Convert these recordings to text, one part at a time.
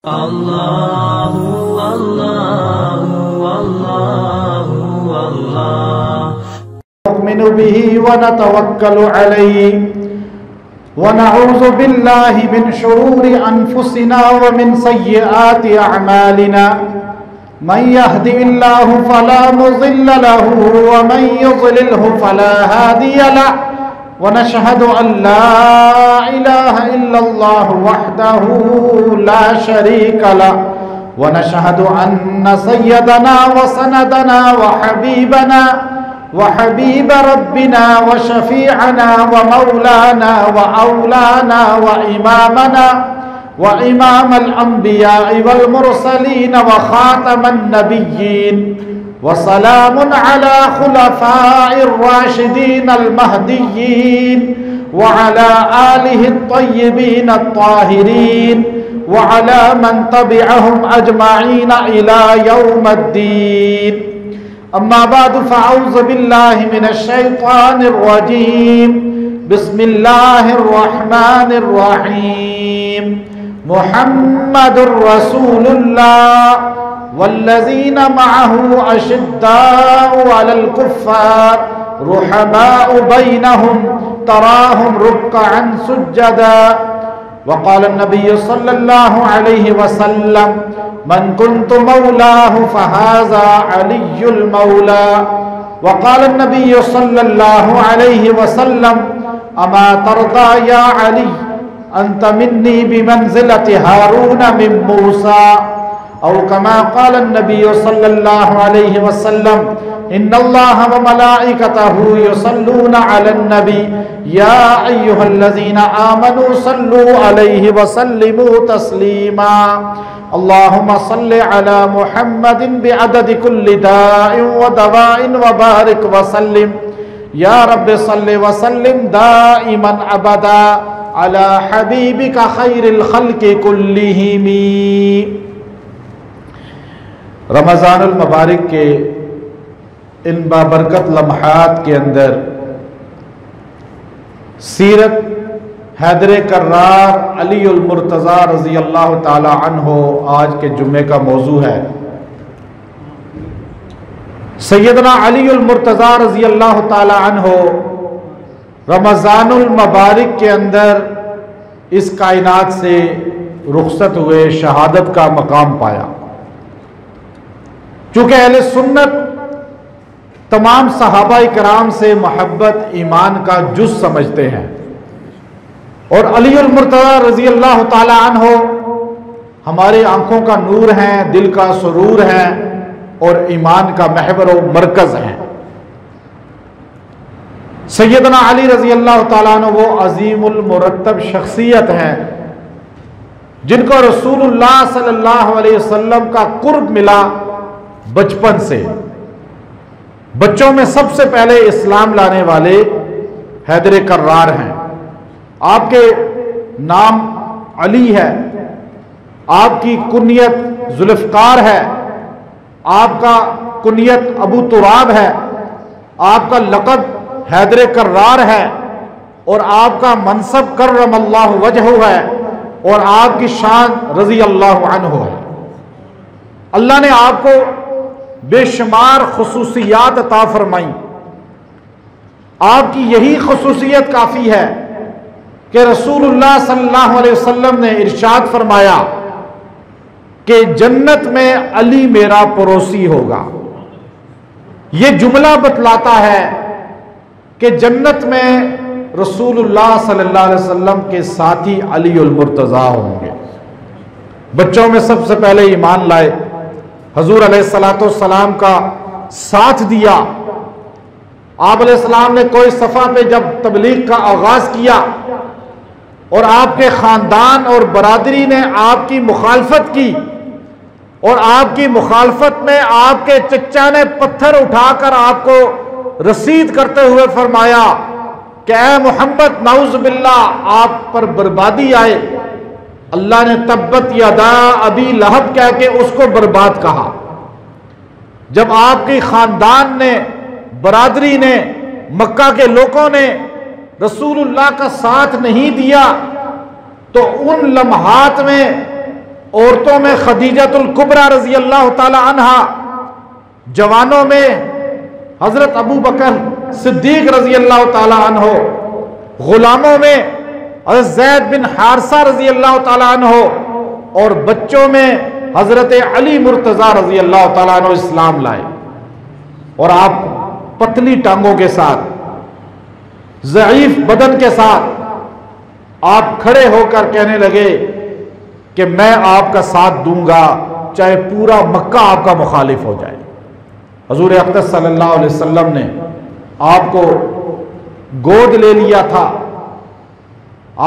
الله والله والله والله نؤمن به ونتوكل عليه ونعوذ بالله من شرور أنفسنا ومن سيئات أعمالنا من يهدي الله فلا مضل له ومن يضلله فلا هادي له ونشهد أن لا إله إلا الله وحده لا شريك له ونشهد أن سيدنا وسندنا وحبيبنا وحبيب ربنا وشفيعنا ومولانا وأولانا وإمامنا وإمام الأنبياء والمرسلين وخاتم النبيين وسلام على خلفاء الراشدين المهديين وعلى آله الطيبين الطاهرين وعلى من تبعهم أجمعين إلى يوم الدين أما بعد فأعوذ بالله من الشيطان الرجيم بسم الله الرحمن الرحيم محمد رسول الله والذين معه أشداء على الكفار رحماء بينهم تراهم ركعا سجدا وقال النبي صلى الله عليه وسلم من كنت مولاه فهذا علي المولى وقال النبي صلى الله عليه وسلم أما ترضى يا علي أنت مني بمنزلة هارون من موسى أو كما قال النبي صلى الله عليه وسلم إن الله وملائكته يصلون على النبي يا أيها الذين آمنوا صلوا عليه وسلموا تسليما اللهم صل على محمد بعدد كل داء ودواء وبارك وسلم يا رب صل وسلم دائما أبدا على حبيبك خير الخلق كلهم. رمضان المبارک کے ان بابرکت لمحات کے اندر سیرت حیدر کرار علی المرتضیٰ رضی اللہ تعالی عنہ آج کے جمعے کا موضوع ہے. سیدنا علی المرتضیٰ رضی اللہ تعالی عنہ رمضان المبارک کے اندر اس کائنات سے رخصت ہوئے، شہادت کا مقام پایا. چونکہ اہل سنت تمام صحابہ کرام سے محبت ایمان کا جز سمجھتے ہیں، اور علی المرتضیٰ رضی اللہ تعالی عنہ ہماری آنکھوں کا نور ہیں، دل کا سرور ہیں، اور ایمان کا محور و مرکز ہیں. سیدنا علی رضی اللہ تعالیٰ عنہ وہ عظیم المرتب شخصیت ہیں جن کو رسول اللہ صلی اللہ علیہ وسلم کا قرب ملا بچپن سے. بچوں میں سب سے پہلے اسلام لانے والے حیدر کرار ہیں. آپ کے نام علی ہے، آپ کی کنیت ذوالفقار ہے، آپ کا کنیت ابو تراب ہے، آپ کا لقب حیدر کرار ہے، اور آپ کا منصب کرم اللہ وجہہ ہے، اور آپ کی شان رضی اللہ عنہ ہے. اللہ نے آپ کو بے شمار خصوصیات عطا فرمائیں. آپ کی یہی خصوصیت کافی ہے کہ رسول اللہ صلی اللہ علیہ وسلم نے ارشاد فرمایا کہ جنت میں علی میرا پڑوسی ہوگا. یہ جملہ بتلاتا ہے کہ جنت میں رسول اللہ صلی اللہ علیہ وسلم کے ساتھی علی المرتضیٰ ہوں گے. بچوں میں سب سے پہلے ایمان لائے، حضور علیہ السلام کا ساتھ دیا. آپ علیہ السلام نے کوئی صفحہ پہ جب تبلیغ کا آغاز کیا اور آپ کے خاندان اور برادری نے آپ کی مخالفت کی، اور آپ کی مخالفت میں آپ کے چچا نے پتھر اٹھا کر آپ کو رسید کرتے ہوئے فرمایا کہ اے محمد نعوذ باللہ آپ پر بربادی آئے، اللہ نے تبت یدا ابی لہب کہہ کے اس کو برباد کہا. جب آپ کی خاندان نے، برادری نے، مکہ کے لوگوں نے رسول اللہ کا ساتھ نہیں دیا تو ان لمحات میں عورتوں میں خدیجۃ الکبریٰ رضی اللہ تعالی عنہا، جوانوں میں حضرت ابو بکر صدیق رضی اللہ تعالی عنہ، غلاموں میں حضرت زید بن حارثہ رضی اللہ تعالی عنہ، اور بچوں میں حضرت علی مرتضیٰ رضی اللہ تعالیٰ عنہ اسلام لائے۔ اور آپ پتلی ٹانگوں کے ساتھ، ضعیف بدن کے ساتھ آپ کھڑے ہو کر کہنے لگے کہ میں آپ کا ساتھ دوں گا چاہے پورا مکہ آپ کا مخالف ہو جائے۔ حضور اقدس صلی اللہ علیہ وسلم نے آپ کو گود لے لیا تھا۔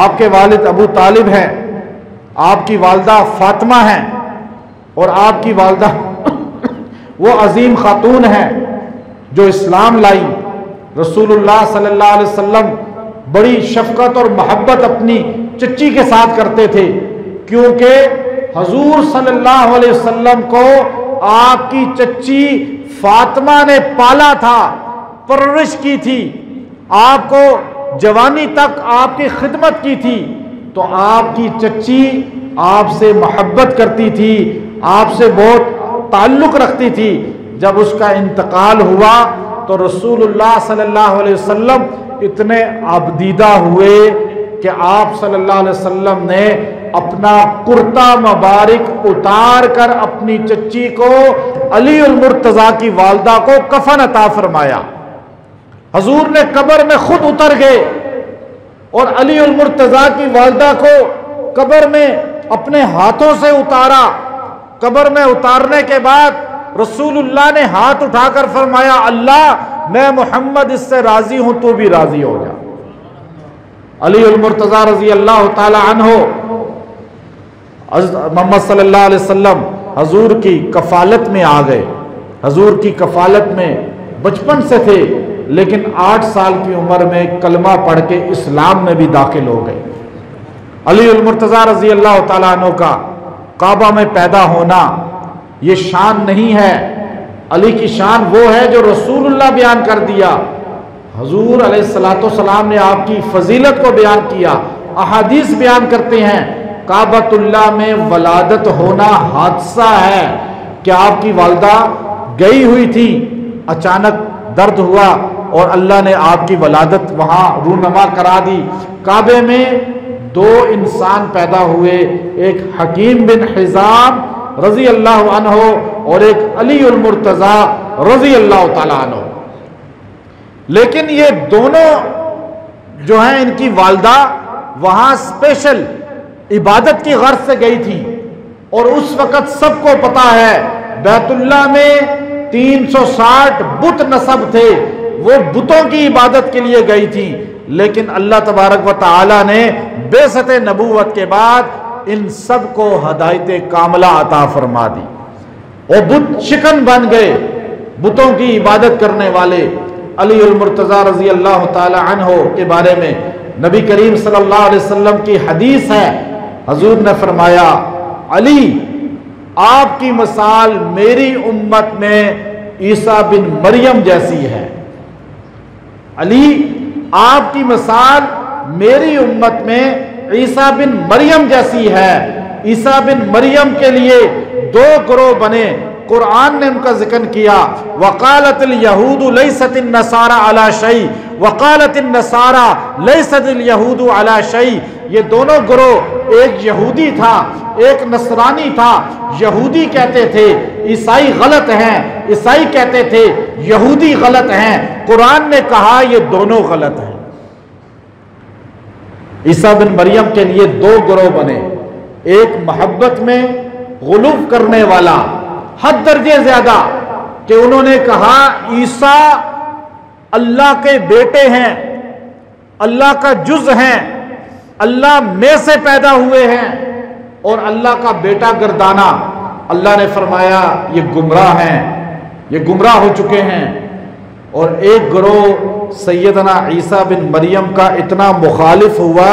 آپ کے والد ابو طالب ہیں، آپ کی والدہ فاطمہ ہیں، اور آپ کی والدہ وہ عظیم خاتون ہیں جو اسلام لائی۔ رسول اللہ صلی اللہ علیہ وسلم بڑی شفقت اور محبت اپنی چچی کے ساتھ کرتے تھے، کیونکہ حضور صلی اللہ علیہ وسلم کو آپ کی چچی فاطمہ نے پالا تھا، پرورش کی تھی، آپ کو جوانی تک آپ کی خدمت کی تھی، تو آپ کی چچی آپ سے محبت کرتی تھی، آپ سے بہت تعلق رکھتی تھی۔ جب اس کا انتقال ہوا تو رسول اللہ صلی اللہ علیہ وسلم اتنے آبدیدہ ہوئے کہ آپ صلی اللہ علیہ وسلم نے اپنا کرتا مبارک اتار کر اپنی چچی کو علی المرتضیٰ کی والدہ کو کفن عطا فرمایا۔ حضور نے قبر میں خود اتر گئے اور علی المرتضیٰ کی والدہ کو قبر میں اپنے ہاتھوں سے اتارا۔ قبر میں اتارنے کے بعد رسول اللہ نے ہاتھ اٹھا کر فرمایا، اللہ میں محمد اس سے راضی ہوں، تو بھی راضی ہو جا۔ علی المرتضیٰ رضی اللہ تعالی عنہ محمد صلی اللہ علیہ وسلم حضور کی کفالت میں آ گئے۔ حضور کی کفالت میں بچپن سے تھے، لیکن 8 سال کی عمر میں کلمہ پڑھ کے اسلام میں بھی داخل ہو گئے۔ علی المرتضیٰ رضی اللہ تعالیٰ عنہ کا کعبہ میں پیدا ہونا یہ شان نہیں ہے، علی کی شان وہ ہے جو رسول اللہ بیان کر دیا۔ حضور علیہ الصلوۃ والسلام نے آپ کی فضیلت کو بیان کیا، احادیث بیان کرتے ہیں۔ کعبۃ اللہ میں ولادت ہونا حادثہ ہے کہ آپ کی والدہ گئی ہوئی تھی، اچانک درد ہوا اور اللہ نے آپ کی ولادت وہاں رونما کرا دی۔ کعبے میں 2 انسان پیدا ہوئے، ایک حکیم بن حزام رضی اللہ عنہ اور ایک علی المرتضیٰ رضی اللہ تعالیٰ عنہ۔ لیکن یہ دونوں جو ہیں ان کی والدہ وہاں اسپیشل عبادت کی غرض سے گئی تھی، اور اس وقت سب کو پتا ہے بیت اللہ میں 360 بت نصب تھے، وہ بتوں کی عبادت کے لیے گئی تھی۔ لیکن اللہ تبارک و تعالی نے بعثت نبوت کے بعد ان سب کو ہدایت کاملہ عطا فرما دی، اور بت شکن بن گئے، بتوں کی عبادت کرنے والے۔ علی المرتضیٰ رضی اللہ تعالی عنہ کے بارے میں نبی کریم صلی اللہ علیہ وسلم کی حدیث ہے، حضور نے فرمایا، علی آپ کی مثال میری امت میں عیسیٰ بن مریم جیسی ہے۔ علی آپ کی مثال میری امت میں عیسیٰ بن مریم جیسی ہے۔ عیسیٰ بن مریم کے لیے 2 گروہ بنے، قرآن نے ان کا ذکر کیا، وقالت اليہود لیست النصارى علی شیء وقالت النصارى لیست اليہود علی شیء۔ یہ دونوں گروہ، ایک یہودی تھا ایک نصرانی تھا۔ یہودی کہتے تھے عیسائی غلط ہیں، عیسائی کہتے تھے یہودی غلط ہیں۔ قرآن نے کہا یہ دونوں غلط ہیں۔ عیسیٰ بن مریم کے لیے 2 گروہ بنے، ایک محبت میں غلو کرنے والا حد درجے زیادہ کہ انہوں نے کہا عیسیٰ اللہ کے بیٹے ہیں، اللہ کا جز ہیں، اللہ میں سے پیدا ہوئے ہیں، اور اللہ کا بیٹا گردانا۔ اللہ نے فرمایا یہ گمراہ ہیں، یہ گمراہ ہو چکے ہیں۔ اور ایک گروہ سیدنا عیسیٰ بن مریم کا اتنا مخالف ہوا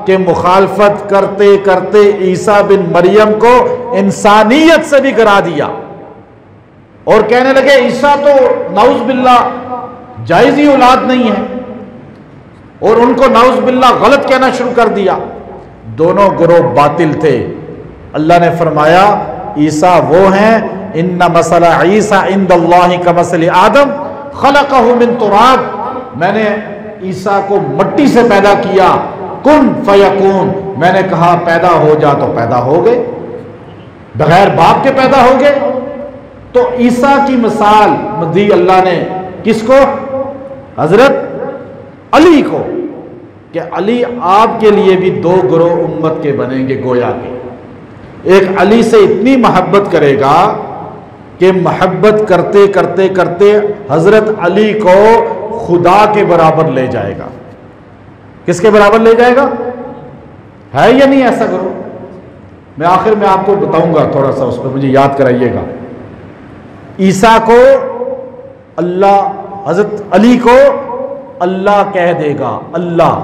کہ مخالفت کرتے کرتے عیسیٰ بن مریم کو انسانیت سے بھی گرا دیا، اور کہنے لگے عیسیٰ تو نعوذ باللہ جائز ہی اولاد نہیں ہے، اور ان کو نعوذ باللہ غلط کہنا شروع کر دیا۔ دونوں گروہ باطل تھے، اللہ نے فرمایا عیسیٰ وہ ہیں، ان مثل عیسیٰ عند اللہ کمثل آدم خلقہ من تراب، میں نے عیسیٰ کو مٹی سے پیدا کیا، کن فیکون، میں نے کہا پیدا ہو جا تو پیدا ہو گئے، بغیر باپ کے پیدا ہو گئے۔ تو عیسیٰ کی مثال دی اللہ نے کس کو؟ حضرت علی کو، کہ علی آپ کے لیے بھی دو گروہ امت کے بنیں گے گویا کے۔ ایک علی سے اتنی محبت کرے گا کہ محبت کرتے کرتے کرتے حضرت علی کو خدا کے برابر لے جائے گا۔ کس کے برابر لے جائے گا؟ ہے یا نہیں ایسا گروہ؟ میں آخر میں آپ کو بتاؤں گا تھوڑا سا، اس پہ مجھے یاد کرائیے گا۔ عیسیٰ کو اللہ، حضرت علی کو اللہ کہہ دے گا، اللہ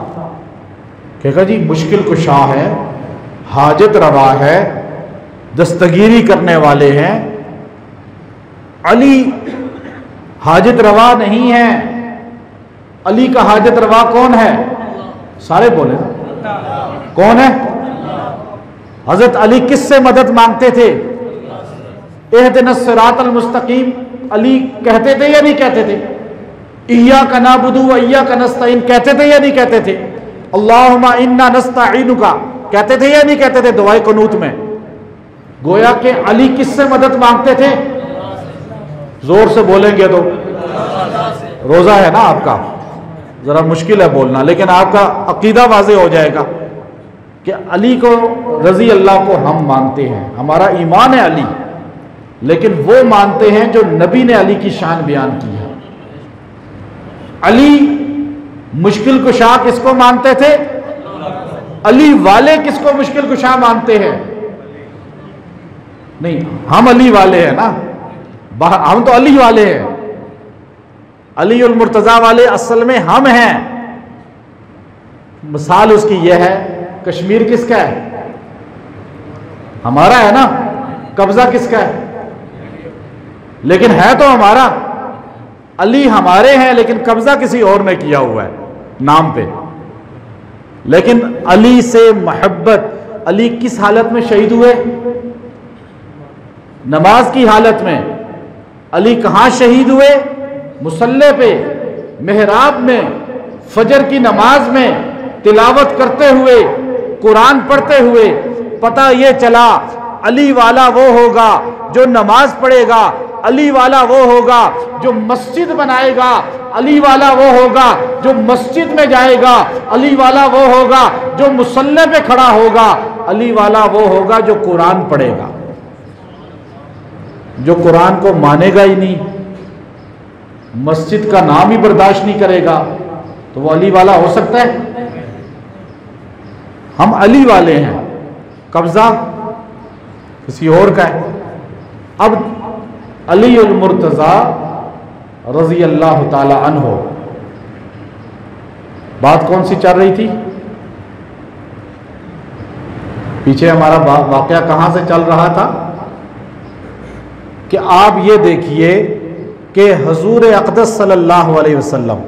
کہے گا جی مشکل کشا ہے، حاجت روا ہے، دستگیری کرنے والے ہیں۔ علی حاجت روا نہیں ہے، علی کا حاجت روا کون ہے؟ سارے بولے کون ہے؟ حضرت علی کس سے مدد مانگتے تھے؟ اہدنا الصراط المستقیم علی کہتے تھے یا نہیں کہتے تھے؟ ایاک نعبد و ایاک نستعین کہتے تھے یا نہیں کہتے تھے؟ اللہم انا نستعینک کہتے تھے یا نہیں کہتے تھے دعائے قنوت میں؟ گویا کہ علی کس سے مدد مانگتے تھے؟ زور سے بولیں گے تو روزہ ہے نا آپ کا، ذرا مشکل ہے بولنا، لیکن آپ کا عقیدہ واضح ہو جائے گا کہ علی کو رضی اللہ کو ہم مانتے ہیں، ہمارا ایمان ہے علی، لیکن وہ مانتے ہیں جو نبی نے علی کی شان بیان کی ہے۔ علی مشکل کشا کس کو مانتے تھے؟ علی والے کس کو مشکل کشا مانتے ہیں؟ نہیں، ہم علی والے ہیں نا، ہم تو علی والے ہیں، علی المرتضیٰ والے اصل میں ہم ہیں۔ مثال اس کی یہ ہے، کشمیر کس کا ہے؟ ہمارا ہے نا، قبضہ کس کا ہے؟ لیکن ہے تو ہمارا، علی ہمارے ہیں لیکن قبضہ کسی اور نے کیا ہوا ہے نام پہ۔ لیکن علی سے محبت، علی کس حالت میں شہید ہوئے؟ نماز کی حالت میں۔ علی کہاں شہید ہوئے؟ مصلی پہ، محراب میں، فجر کی نماز میں تلاوت کرتے ہوئے، قرآن پڑھتے ہوئے۔ پتہ یہ چلا علی والا وہ ہوگا جو نماز پڑھے گا، علی والا وہ ہوگا جو مسجد بنائے گا، علی والا وہ ہوگا جو مسجد میں جائے گا، علی والا وہ ہوگا جو مصلی پہ کھڑا ہوگا، علی والا وہ ہوگا جو قرآن پڑھے گا۔ جو قرآن کو مانے گا ہی نہیں، مسجد کا نام ہی برداشت نہیں کرے گا، تو وہ علی والا ہو سکتا ہے؟ ہم علی والے ہیں، قبضہ کسی اور کا ہے۔ اب علی المرتضیٰ رضی اللہ تعالی عنہ، بات کون سی چل رہی تھی؟ پیچھے ہمارا واقعہ کہاں سے چل رہا تھا کہ آپ یہ دیکھیے کہ حضور اقدس صلی اللہ علیہ وسلم،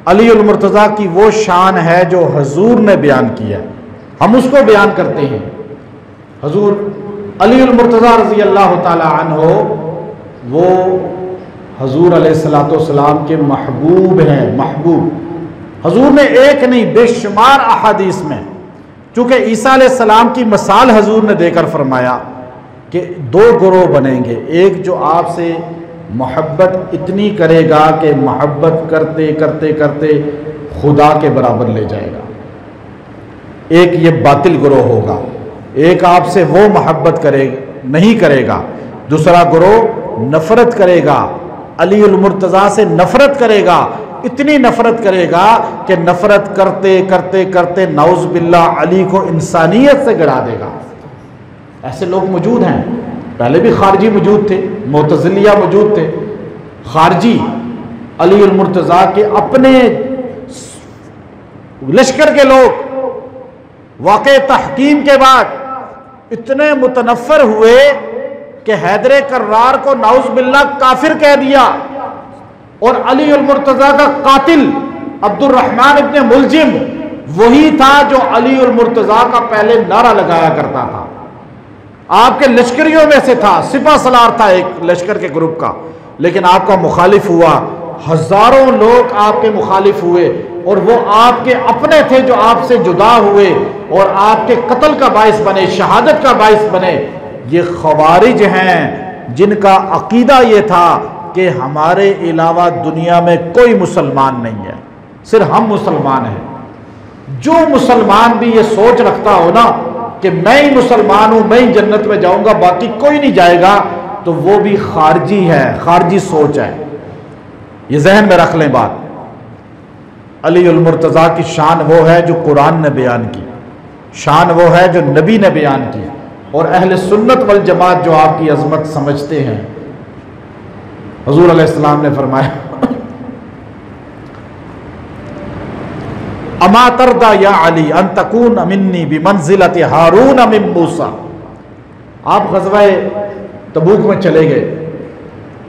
علی المرتضیٰ کی وہ شان ہے جو حضور نے بیان کی ہے، ہم اس کو بیان کرتے ہیں۔ حضور علی المرتضیٰ رضی اللہ تعالی عنہ وہ حضور علیہ الصلوۃ والسلام کے محبوب ہیں، محبوب۔ حضور نے ایک نہیں بے شمار احادیث میں، چونکہ عیسیٰ علیہ السلام کی مثال حضور نے دے کر فرمایا کہ دو گروہ بنیں گے، ایک جو آپ سے محبت اتنی کرے گا کہ محبت کرتے کرتے کرتے خدا کے برابر لے جائے گا، ایک یہ باطل گروہ ہوگا۔ ایک آپ سے وہ محبت نہیں کرے گا، دوسرا گروہ نفرت کرے گا، علی المرتضیٰ سے نفرت کرے گا، اتنی نفرت کرے گا کہ نفرت کرتے کرتے کرتے نعوذ باللہ علی کو انسانیت سے گڑا دے گا۔ ایسے لوگ موجود ہیں، پہلے بھی خارجی موجود تھے، معتزلیہ موجود تھے۔ خارجی علی المرتضیٰ کے اپنے لشکر کے لوگ واقع تحکیم کے بعد اتنے متنفر ہوئے کہ حیدر کرار کو نعوذ باللہ کافر کہہ دیا، اور علی المرتضیٰ کا قاتل عبد الرحمن ابن ملجم وہی تھا جو علی المرتضیٰ کا پہلے نعرہ لگایا کرتا تھا آپ کے لشکریوں میں سے تھا، سپہ سالار تھا ایک لشکر کے گروپ کا، لیکن آپ کا مخالف ہوا، ہزاروں لوگ آپ کے مخالف ہوئے، اور وہ آپ کے اپنے تھے جو آپ سے جدا ہوئے اور آپ کے قتل کا باعث بنے، شہادت کا باعث بنے۔ یہ خوارج ہیں جن کا عقیدہ یہ تھا کہ ہمارے علاوہ دنیا میں کوئی مسلمان نہیں ہے، صرف ہم مسلمان ہیں۔ جو مسلمان بھی یہ سوچ رکھتا ہو نا کہ میں ہی مسلمان ہوں، میں ہی جنت میں جاؤں گا، باقی کوئی نہیں جائے گا، تو وہ بھی خارجی ہے، خارجی سوچ ہے۔ یہ ذہن میں رکھ لیں بات۔ علی المرتضیٰ کی شان وہ ہے جو قرآن نے بیان کی، شان وہ ہے جو نبی نے بیان کی، اور اہل سنت والجماعت جو آپ کی عظمت سمجھتے ہیں۔ حضور علیہ السلام نے فرمایا اما ترضى یا علی ان تکون منی بمنزلۃ ہارون من موسیٰ۔ آپ غزوہ تبوک میں چلے گئے،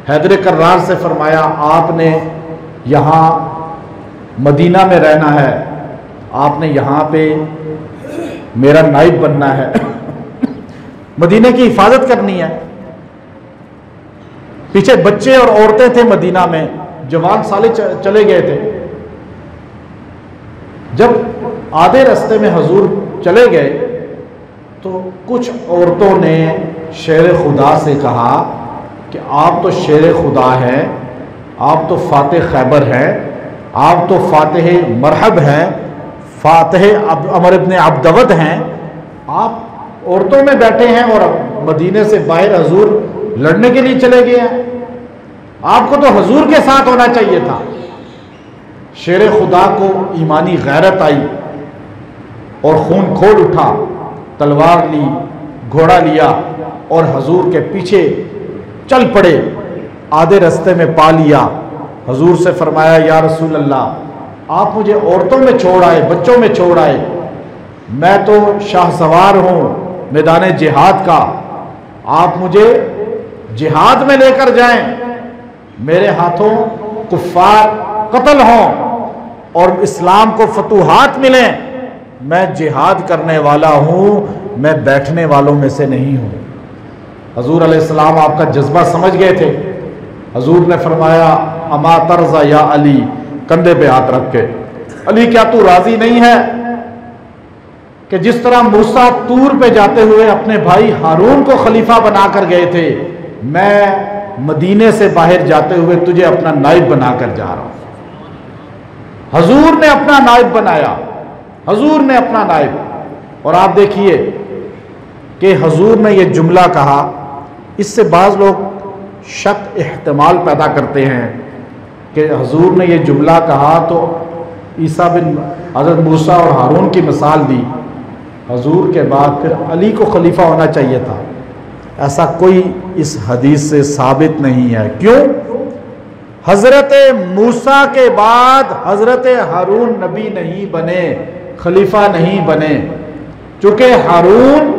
حیدر کرار سے فرمایا آپ نے یہاں مدینہ میں رہنا ہے، آپ نے یہاں پہ میرا نائب بننا ہے، مدینہ کی حفاظت کرنی ہے۔ پیچھے بچے اور عورتیں تھے مدینہ میں، جوان سالے چلے گئے تھے۔ جب آدھے رستے میں حضور چلے گئے تو کچھ عورتوں نے شیر خدا سے کہا کہ آپ تو شیر خدا ہیں، آپ تو فاتح خیبر ہیں، آپ تو فاتح مرحب ہیں، فاتح عمر ابن عبدود ہیں، آپ عورتوں میں بیٹھے ہیں اور مدینے سے باہر حضور لڑنے کے لیے چلے گئے ہیں، آپ کو تو حضور کے ساتھ ہونا چاہیے تھا۔ شیر خدا کو ایمانی غیرت آئی اور خون کھول اٹھا، تلوار لی، گھوڑا لیا اور حضور کے پیچھے چل پڑے۔ آدھے رستے میں پا لیا، حضور سے فرمایا یا رسول اللہ آپ مجھے عورتوں میں چھوڑ آئے، بچوں میں چھوڑ آئے، میں تو شاہ سوار ہوں میدان جہاد کا، آپ مجھے جہاد میں لے کر جائیں، میرے ہاتھوں کفار قتل ہوں اور اسلام کو فتوحات ملیں، میں جہاد کرنے والا ہوں، میں بیٹھنے والوں میں سے نہیں ہوں۔ حضور علیہ السلام آپ کا جذبہ سمجھ گئے تھے۔ حضور نے فرمایا اما ترضى یا علی، کندھے پہ ہاتھ رکھ کے، علی کیا تو راضی نہیں ہے کہ جس طرح موسیٰ طور پہ جاتے ہوئے اپنے بھائی ہارون کو خلیفہ بنا کر گئے تھے، میں مدینے سے باہر جاتے ہوئے تجھے اپنا نائب بنا کر جا رہا ہوں۔ حضور نے اپنا نائب بنایا، حضور نے اپنا نائب۔ اور آپ دیکھیے کہ حضور نے یہ جملہ کہا، اس سے بعض لوگ شک احتمال پیدا کرتے ہیں کہ حضور نے یہ جملہ کہا تو عیسیٰ بن حضرت موسیٰ اور ہارون کی مثال دی، حضور کے بعد پھر علی کو خلیفہ ہونا چاہیے تھا۔ ایسا کوئی اس حدیث سے ثابت نہیں ہے۔ کیوں؟ حضرت موسیٰ کے بعد حضرت ہارون نبی نہیں بنے، خلیفہ نہیں بنے، چونکہ ہارون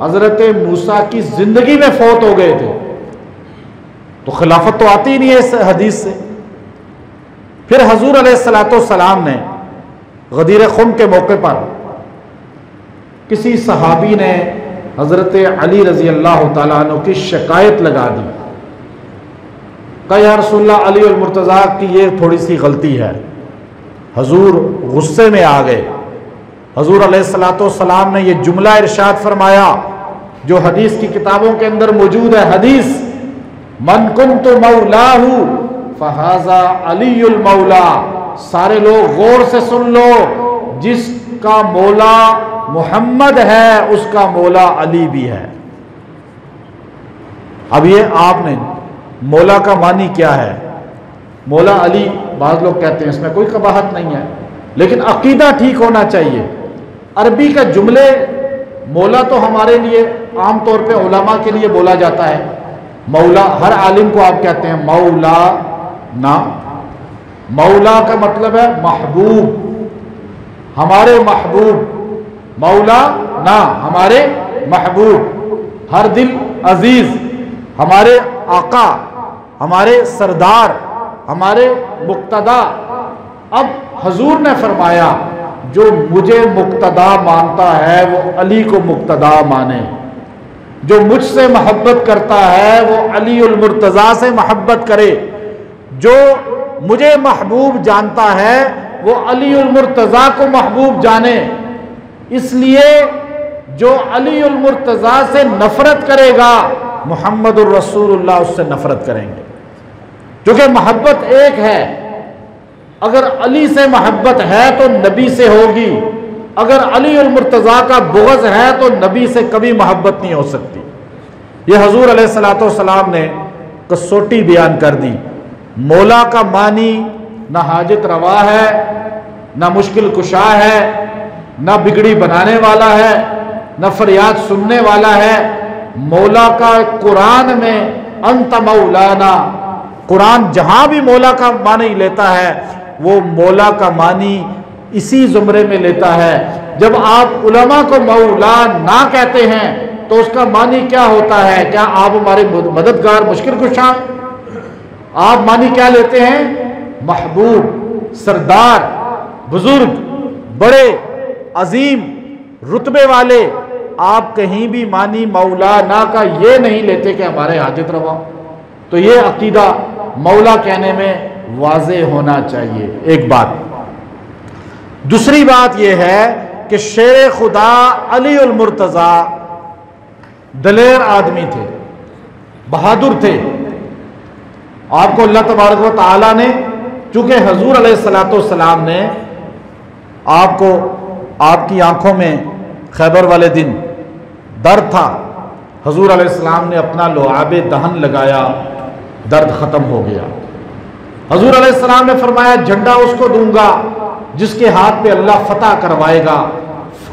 حضرت موسیٰ کی زندگی میں فوت ہو گئے تھے، تو خلافت تو آتی ہی نہیں ہے اس حدیث سے۔ پھر حضور علیہ السلام نے غدیر خم کے موقع پر کسی صحابی نے حضرت علی رضی اللہ تعالیٰ عنہ کی شکایت لگا دی، کہا یا رسول اللہ علی المرتضیٰ کی یہ تھوڑی سی غلطی ہے۔ حضور غصے میں آ گئے۔ حضور علیہ السلام نے یہ جملہ ارشاد فرمایا جو حدیث کی کتابوں کے اندر موجود ہے، حدیث من کنت مولاہ فہذا علی المولا۔ سارے لوگ غور سے سن لو، جس کا مولا محمد ہے اس کا مولا علی بھی ہے۔ اب یہ آپ نے مولا کا معنی کیا ہے؟ مولا علی بعض لوگ کہتے ہیں، اس میں کوئی قباحت نہیں ہے، لیکن عقیدہ ٹھیک ہونا چاہیے۔ عربی کا جملے مولا تو ہمارے لیے عام طور پہ علماء کے لیے بولا جاتا ہے، مولا ہر عالم کو آپ کہتے ہیں مولا نا، مولا کا مطلب ہے محبوب، ہمارے محبوب، مولا نا ہمارے محبوب، ہر دل عزیز، ہمارے آقا، ہمارے سردار، ہمارے مقتدا۔ اب حضور نے فرمایا جو مجھے مقتدا مانتا ہے وہ علی کو مقتدا مانے، جو مجھ سے محبت کرتا ہے وہ علی المرتضیٰ سے محبت کرے، جو مجھے محبوب جانتا ہے وہ علی المرتضیٰ کو محبوب جانے۔ اس لیے جو علی المرتضیٰ سے نفرت کرے گا محمد الرسول اللہ اس سے نفرت کریں گے، کیونکہ محبت ایک ہے۔ اگر علی سے محبت ہے تو نبی سے ہوگی، اگر علی المرتضیٰ کا بغض ہے تو نبی سے کبھی محبت نہیں ہو سکتی۔ یہ حضور علیہ الصلوۃ والسلام نے کسوٹی بیان کر دی۔ مولا کا معنی نہ حاجت روا ہے، نہ مشکل کشا ہے، نہ بگڑی بنانے والا ہے، نہ فریاد سننے والا ہے۔ مولا کا قرآن میں انت مولانا، قرآن جہاں بھی مولا کا معنی لیتا ہے وہ مولا کا معنی اسی زمرے میں لیتا ہے۔ جب آپ علماء کو مولا نہ کہتے ہیں تو اس کا معنی کیا ہوتا ہے؟ کیا آپ ہمارے مددگار مشکل کشا؟ آپ معنی کیا لیتے ہیں؟ محبوب، سردار، بزرگ، بڑے، عظیم، رتبے والے۔ آپ کہیں بھی معنی مولانا کا یہ نہیں لیتے کہ ہمارے حاجت روا۔ تو یہ عقیدہ مولا کہنے میں واضح ہونا چاہیے، ایک بات۔ دوسری بات یہ ہے کہ شیر خدا علی المرتضیٰ دلیر آدمی تھے، بہادر تھے۔ آپ کو اللہ تبارک و تعالیٰ نے، چونکہ حضور علیہ الصلوۃ والسلام نے آپ کو، آپ کی آنکھوں میں خیبر والے دن درد تھا، حضور علیہ السلام نے اپنا لعاب دہن لگایا، درد ختم ہو گیا۔ حضور علیہ السلام نے فرمایا جھنڈا اس کو دوں گا جس کے ہاتھ پہ اللہ فتح کروائے گا۔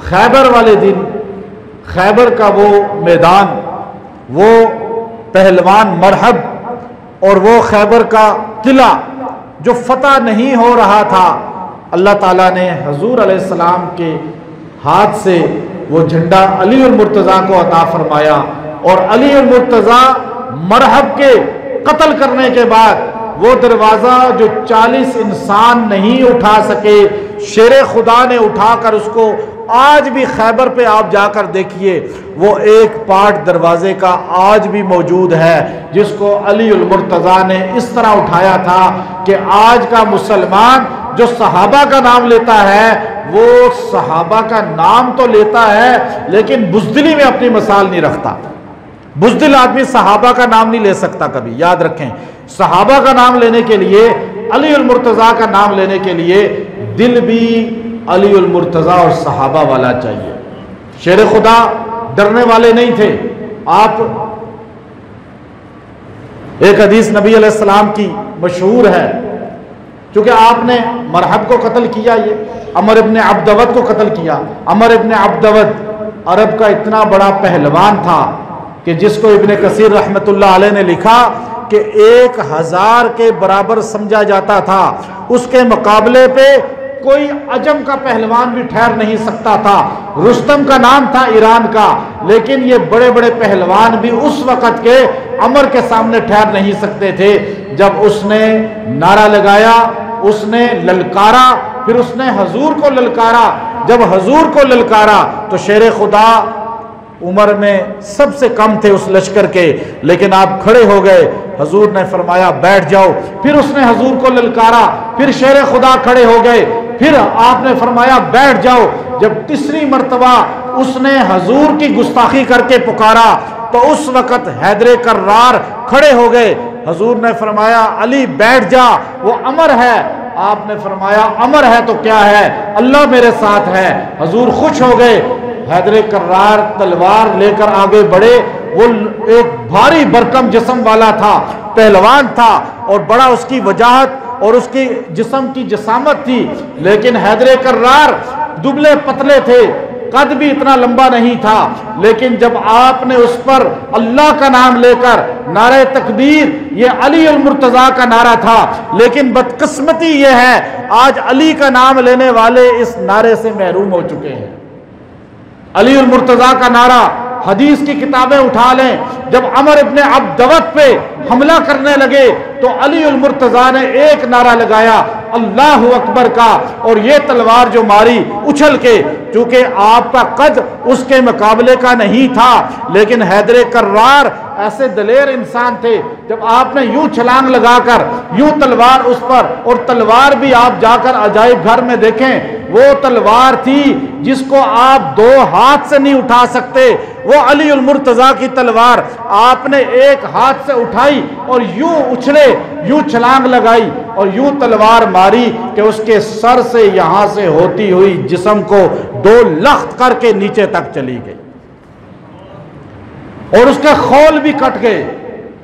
خیبر والے دن، خیبر کا وہ میدان، وہ پہلوان مرحب اور وہ خیبر کا قلعہ جو فتح نہیں ہو رہا تھا، اللہ تعالیٰ نے حضور علیہ السلام کے ہاتھ سے وہ جھنڈا علی المرتضیٰ کو عطا فرمایا، اور علی المرتضیٰ مرحب کے قتل کرنے کے بعد وہ دروازہ جو 40 انسان نہیں اٹھا سکے، شیر خدا نے اٹھا کر اس کو، آج بھی خیبر پہ آپ جا کر دیکھیے وہ ایک پارٹ دروازے کا آج بھی موجود ہے جس کو علی المرتضیٰ نے اس طرح اٹھایا تھا کہ آج کا مسلمان جو صحابہ کا نام لیتا ہے وہ صحابہ کا نام تو لیتا ہے لیکن بزدلی میں اپنی مثال نہیں رکھتا۔ بزدل آدمی صحابہ کا نام نہیں لے سکتا کبھی، یاد رکھیں۔ صحابہ کا نام لینے کے لیے، علی المرتضیٰ کا نام لینے کے لیے دل بھی علی المرتضیٰ اور صحابہ والا چاہیے۔ شیر خدا ڈرنے والے نہیں تھے۔ آپ، ایک حدیث نبی علیہ السلام کی مشہور ہے، چونکہ آپ نے مرحب کو قتل کیا، یہ عمر ابن عبدود کو قتل کیا۔ عمر ابن عبدود عرب کا اتنا بڑا پہلوان تھا کہ جس کو ابن کثیر رحمت اللہ علیہ نے لکھا کہ 1000 کے برابر سمجھا جاتا تھا، اس کے مقابلے پہ کوئی عجم کا پہلوان بھی ٹھہر نہیں سکتا تھا۔ رستم کا نام تھا ایران کا، لیکن یہ بڑے بڑے پہلوان بھی اس وقت کے عمر کے سامنے ٹھہر نہیں سکتے تھے۔ جب اس نے نعرہ لگایا، اس نے للکارا، پھر اس نے حضور کو للکارا۔ جب حضور کو للکارا تو شیر خدا عمر میں سب سے کم تھے اس لشکر کے، لیکن آپ کھڑے ہو گئے، حضور نے فرمایا بیٹھ جاؤ۔ پھر اس نے حضور کو للکارا، پھر شیر خدا کھڑے ہو گئے، پھر آپ نے فرمایا بیٹھ جاؤ۔ جب تیسری مرتبہ اس نے حضور کی گستاخی کر کے پکارا تو اس وقت حیدر کرار کھڑے ہو گئے۔ حضور نے فرمایا علی بیٹھ جا، وہ امر ہے۔ آپ نے فرمایا امر ہے تو کیا ہے، اللہ میرے ساتھ ہے۔ حضور خوش ہو گئے۔ حیدر کرار تلوار لے کر آگے بڑھے، وہ ایک بھاری برکم جسم والا تھا، پہلوان تھا، اور بڑا اس کی وجاہت اور اس کی جسم کی جسامت تھی، لیکن حیدر کرار دبلے پتلے تھے، قد بھی اتنا لمبا نہیں تھا۔ لیکن جب آپ نے اس پر اللہ کا نام لے کر نعرہ تکبیر، یہ علی المرتضیٰ کا نعرہ تھا، لیکن بدقسمتی یہ ہے آج علی کا نام لینے والے اس نعرے سے محروم ہو چکے ہیں۔ علی المرتضیٰ کا نعرہ، حدیث کی کتابیں اٹھا لیں، جب عمر ابن عبدود پہ حملہ کرنے لگے تو علی المرتضیٰ نے ایک نعرہ لگایا اللہ اکبر کا، اور یہ تلوار جو ماری اچھل کے چونکہ آپ کا قد اس کے مقابلے کا نہیں تھا، لیکن حیدر کرار ایسے دلیر انسان تھے، جب آپ نے یوں چھلانگ لگا کر یوں تلوار اس پر، اور تلوار بھی آپ جا کر عجائب گھر میں دیکھیں، وہ تلوار تھی جس کو آپ 2 ہاتھ سے نہیں اٹھا سکتے، وہ علی المرتضیٰ کی تلوار آپ نے ایک ہاتھ سے اٹھائی اور یوں اچھلے، یوں چھلانگ لگائی اور یوں تلوار ماری کہ اس کے سر سے یہاں سے ہوتی ہوئی جسم کو 2 لخت کر کے نیچے تک چلی گئی، اور اس کے خول بھی کٹ گئے،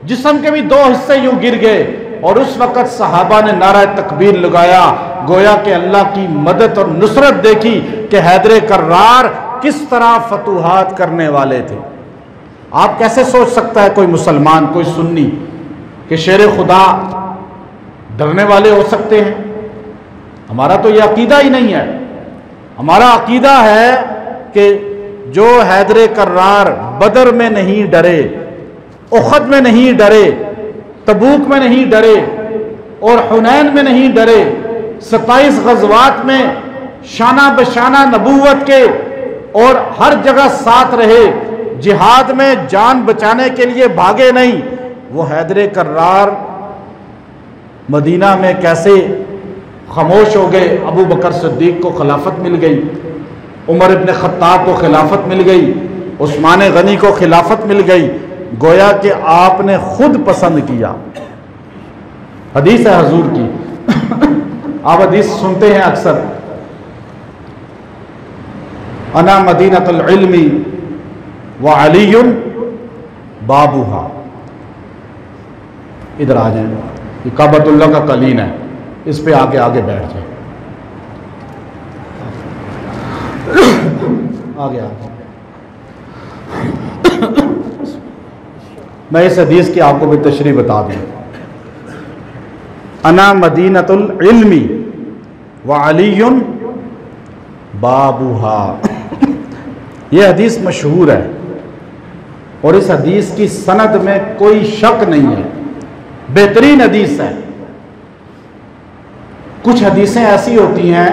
جسم کے بھی 2 حصے یوں گر گئے، اور اس وقت صحابہ نے نعرہ تکبیر لگایا، گویا کہ اللہ کی مدد اور نصرت دیکھی کہ حیدر کرار کس طرح فتوحات کرنے والے تھے۔ آپ کیسے سوچ سکتا ہے کوئی مسلمان، کوئی سنی، کہ شیر خدا ڈرنے والے ہو سکتے ہیں؟ ہمارا تو یہ عقیدہ ہی نہیں ہے۔ ہمارا عقیدہ ہے کہ جو حیدر کرار بدر میں نہیں ڈرے، احد میں نہیں ڈرے، تبوک میں نہیں ڈرے، اور حنین میں نہیں ڈرے، 27 غزوات میں شانہ بشانہ نبوت کے اور ہر جگہ ساتھ رہے، جہاد میں جان بچانے کے لیے بھاگے نہیں، وہ حیدر کرار مدینہ میں کیسے خاموش ہو گئے؟ ابو بکر صدیق کو خلافت مل گئی، عمر ابن خطاب کو خلافت مل گئی، عثمان غنی کو خلافت مل گئی، گویا کہ آپ نے خود پسند کیا۔ حدیث ہے حضور کی، آپ حدیث سنتے ہیں اکثر، انا مدینۃ العلم وعلی بابھا۔ ادھر آ جائیں، یہ کعبۃ اللہ کا قلین ہے، اس پہ آگے آگے بیٹھ جائیں، آگے آگے۔ میں اس حدیث کی آپ کو بھی تشریح بتا دوں، انا مدینۃ العلم وعلی بابھا، یہ حدیث مشہور ہے، اور اس حدیث کی سند میں کوئی شک نہیں ہے، بہترین حدیث ہے۔ کچھ حدیثیں ایسی ہوتی ہیں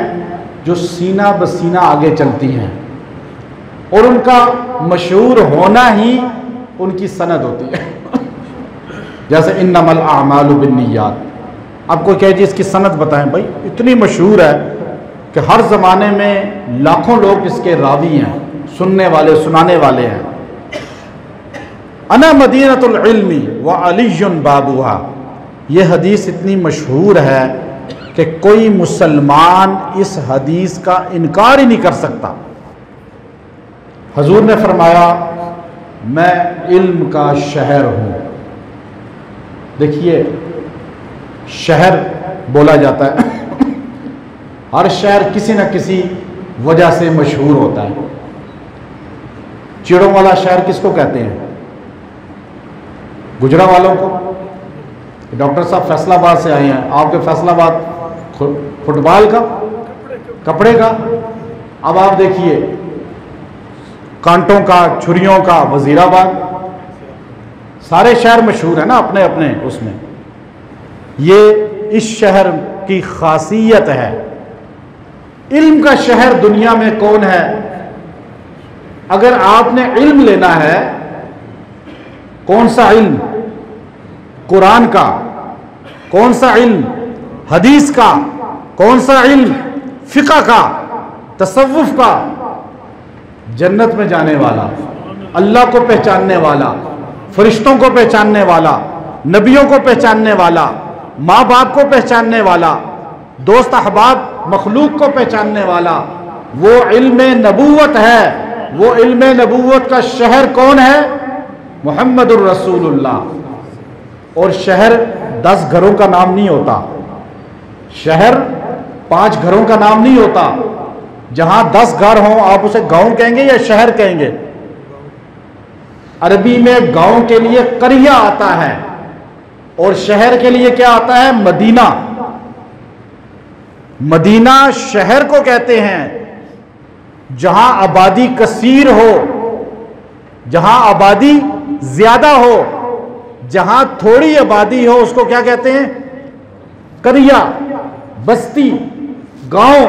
جو سینہ بسینہ آگے چلتی ہیں، اور ان کا مشہور ہونا ہی ان کی سند ہوتی ہے، جیسے انما الاعمال بالنیات۔ اب کوئی کہے جی اس کی سند بتائیں، بھائی اتنی مشہور ہے کہ ہر زمانے میں لاکھوں لوگ اس کے راوی ہیں، سننے والے، سنانے والے ہیں۔ انا مدینۃ العلم وعلی بابھا، یہ حدیث اتنی مشہور ہے کہ کوئی مسلمان اس حدیث کا انکار ہی نہیں کر سکتا۔ حضور نے فرمایا میں علم کا شہر ہوں۔ دیکھیے، شہر بولا جاتا ہے، ہر شہر کسی نہ کسی وجہ سے مشہور ہوتا ہے۔ چیڑوں والا شہر کس کو کہتے ہیں؟ گجرا والوں کو۔ ڈاکٹر صاحب فیصل آباد سے آئے ہیں، آپ کے فیصل آباد فٹ بال کا، کپڑے کا۔ اب آپ دیکھیے، کانٹوں کا، چھریوں کا وزیر آباد، سارے شہر مشہور ہیں نا اپنے اپنے اس میں۔ یہ اس شہر کی خاصیت ہے۔ علم کا شہر دنیا میں کون ہے؟ اگر آپ نے علم لینا ہے، کون سا علم؟ قرآن کا۔ کون سا علم؟ حدیث کا۔ کون سا علم؟ فقہ کا، تصوف کا۔ جنت میں جانے والا، اللہ کو پہچاننے والا، فرشتوں کو پہچاننے والا، نبیوں کو پہچاننے والا، ماں باپ کو پہچاننے والا، دوست احباب مخلوق کو پہچاننے والا، وہ علم نبوت ہے۔ وہ علم نبوت کا شہر کون ہے؟ محمد الرسول اللہ۔ اور شہر 10 گھروں کا نام نہیں ہوتا، شہر 5 گھروں کا نام نہیں ہوتا۔ جہاں 10 گھر ہوں آپ اسے گاؤں کہیں گے یا شہر کہیں گے؟ عربی میں گاؤں کے لیے قریہ آتا ہے، اور شہر کے لیے کیا آتا ہے؟ مدینہ۔ مدینہ شہر کو کہتے ہیں جہاں آبادی کثیر ہو، جہاں آبادی زیادہ ہو۔ جہاں تھوڑی آبادی ہو اس کو کیا کہتے ہیں؟ قریہ، بستی، گاؤں۔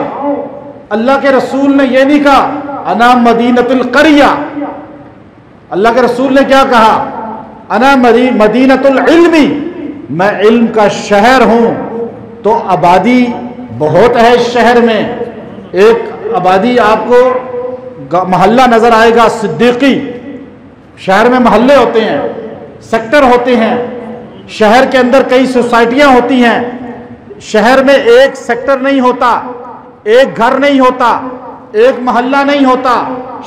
اللہ کے رسول نے یہ نہیں کہا انا مدینۃ القریہ، اللہ کے رسول نے کیا کہا؟ انا مدینۃ العلم، میں علم کا شہر ہوں۔ تو آبادی بہت ہے اس شہر میں، ایک آبادی آپ کو محلہ نظر آئے گا صدیقی، شہر میں محلے ہوتے ہیں، سیکٹر ہوتے ہیں، شہر کے اندر کئی سوسائٹیاں ہوتی ہیں، شہر میں ایک سیکٹر نہیں ہوتا، ایک گھر نہیں ہوتا، ایک محلہ نہیں ہوتا،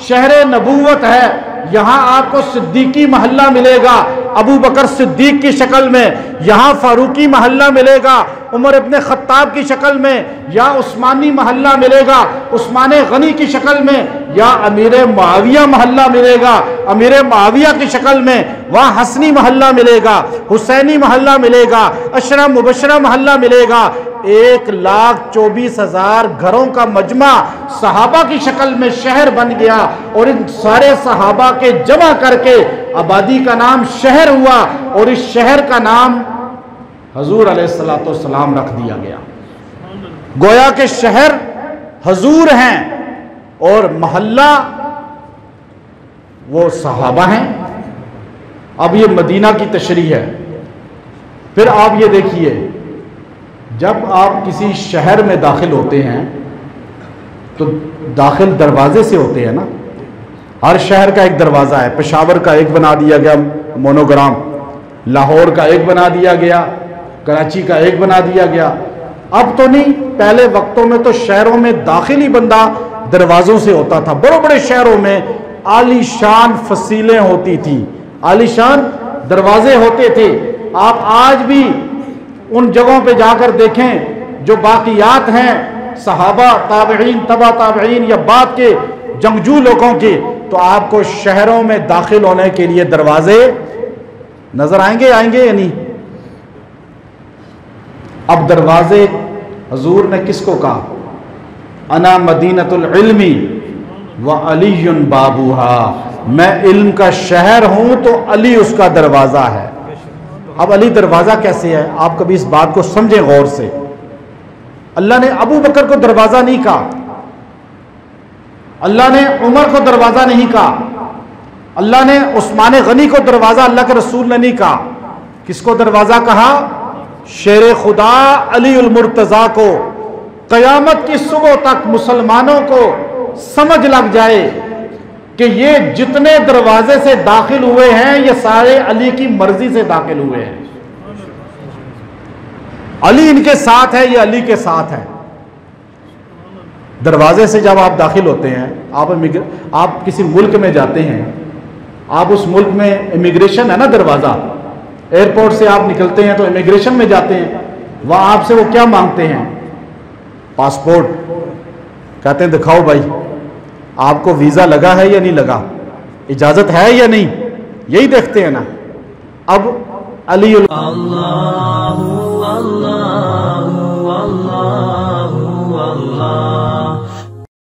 شہر نبوت ہے۔ یہاں آپ کو صدیقی محلہ ملے گا ابو بکر صدیق کی شکل میں، یہاں فاروقی محلہ ملے گا عمر ابن خطاب کی شکل میں، یا عثمانی محلہ ملے گا عثمان غنی کی شکل میں، یا امیر معاویہ محلہ ملے گا امیر معاویہ کی شکل میں، وہاں حسنی محلہ ملے گا، حسینی محلہ ملے گا، عشرہ مبشرہ محلہ ملے گا۔ 1,24,000 گھروں کا مجمع صحابہ کی شکل میں شہر بن گیا، اور ان سارے صحابہ کے جمع کر کے آبادی کا نام شہر ہوا، اور اس شہر کا نام حضور علیہ السلام رکھ دیا گیا۔ گویا کہ شہر حضور ہیں اور محلہ وہ صحابہ ہیں۔ اب یہ مدینہ کی تشریح ہے۔ پھر آپ یہ دیکھیے، جب آپ کسی شہر میں داخل ہوتے ہیں تو داخل دروازے سے ہوتے ہیں نا، ہر شہر کا ایک دروازہ ہے۔ پشاور کا ایک بنا دیا گیا مونوگرام، لاہور کا ایک بنا دیا گیا، کراچی کا ایک بنا دیا گیا۔ اب تو نہیں، پہلے وقتوں میں تو شہروں میں داخل ہی بندہ دروازوں سے ہوتا تھا۔ بڑے بڑے شہروں میں عالی شان فصیلیں ہوتی تھیں، عالی شان دروازے ہوتے تھے۔ آپ آج بھی ان جگہوں پہ جا کر دیکھیں جو باقیات ہیں صحابہ، تابعین، تبع تابعین یا بعد کے جنگجو لوگوں کے، تو آپ کو شہروں میں داخل ہونے کے لیے دروازے نظر آئیں گے یا نہیں؟ اب دروازے حضور نے کس کو کہا؟ انا مدینۃ العلم وعلی بابوہا، میں علم کا شہر ہوں تو علی اس کا دروازہ ہے۔ اب علی دروازہ کیسے ہے؟ آپ کبھی اس بات کو سمجھیں غور سے۔ اللہ نے ابو بکر کو دروازہ نہیں کہا، اللہ نے عمر کو دروازہ نہیں کہا، اللہ نے عثمان غنی کو دروازہ اللہ کے رسول نے نہیں کہا۔ کس کو دروازہ کہا؟ شیر خدا علی المرتضیٰ کو۔ قیامت کی صبح تک مسلمانوں کو سمجھ لگ جائے کہ یہ جتنے دروازے سے داخل ہوئے ہیں یہ سارے علی کی مرضی سے داخل ہوئے ہیں، علی ان کے ساتھ ہے، یہ علی کے ساتھ ہے۔ دروازے سے جب آپ داخل ہوتے ہیں، آپ کسی ملک میں جاتے ہیں، آپ اس ملک میں امیگریشن ہے نا دروازہ، ایئرپورٹ سے آپ نکلتے ہیں تو امیگریشن میں جاتے ہیں، وہاں آپ سے وہ کیا مانگتے ہیں؟ پاسپورٹ۔ کہتے ہیں دکھاؤ بھائی آپ کو ویزا لگا ہے یا نہیں لگا، اجازت ہے یا نہیں، یہی دیکھتے ہیں نا۔ اب علی اللہ اللہ